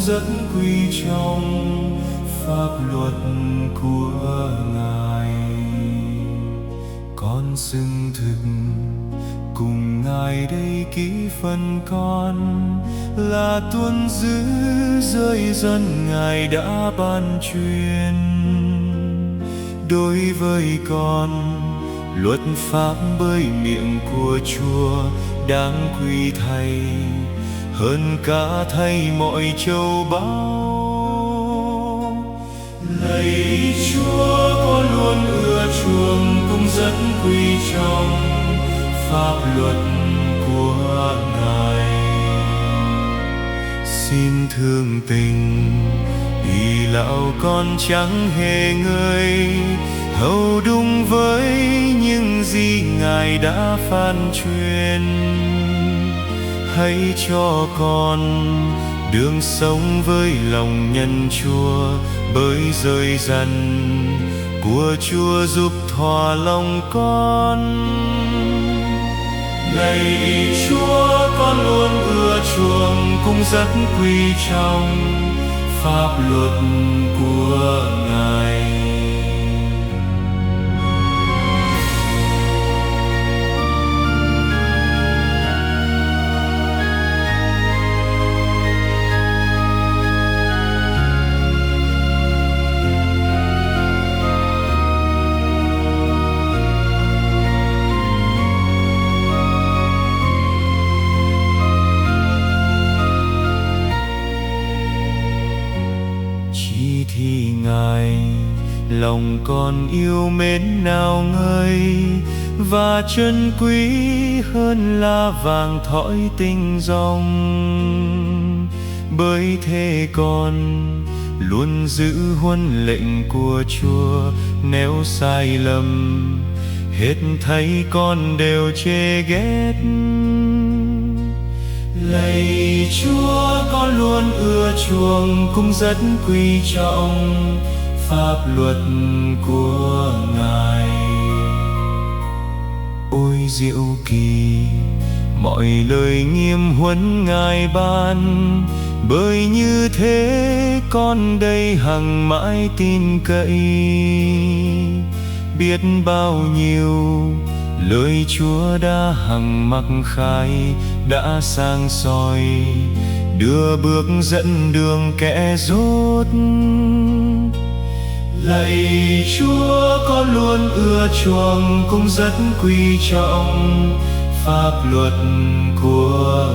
rất quý trọng pháp luật của Ngài. Con xưng thực cùng Ngài đây ký phần con là tuân giữ giới dân Ngài đã ban truyền. Đối với con, luật pháp bởi miệng của Chúa đáng quý thay, hơn cả thay mọi châu báu. Lạy Chúa, con luôn ưa chuộng cũng rất quý trọng pháp luật của Ngài. Xin thương tình ý lão con chẳng hề ngơi, hầu đúng với những gì Ngài đã phán truyền. Hãy cho con đường sống với lòng nhân Chúa, bởi rơi dần của Chúa giúp thỏa lòng con. Lạy Chúa, con luôn ưa chuộng cũng rất quý trọng pháp luật của Ngài. Thì Ngài lòng con yêu mến nào ngơi, và chân quý hơn là vàng thỏi tinh ròng. Bởi thế con luôn giữ huấn lệnh của Chúa, nếu sai lầm hết thảy con đều chê ghét. Lạy Chúa, con luôn ưa chuộng cũng rất quý trọng pháp luật của Ngài. Ôi diệu kỳ mọi lời nghiêm huấn Ngài ban, bởi như thế con đây hằng mãi tin cậy. Biết bao nhiêu lời Chúa đã hằng mặc khai, đã sang soi đưa bước dẫn đường kẻ dốt. Lạy Chúa, con luôn ưa chuộng cũng rất quý trọng pháp luật của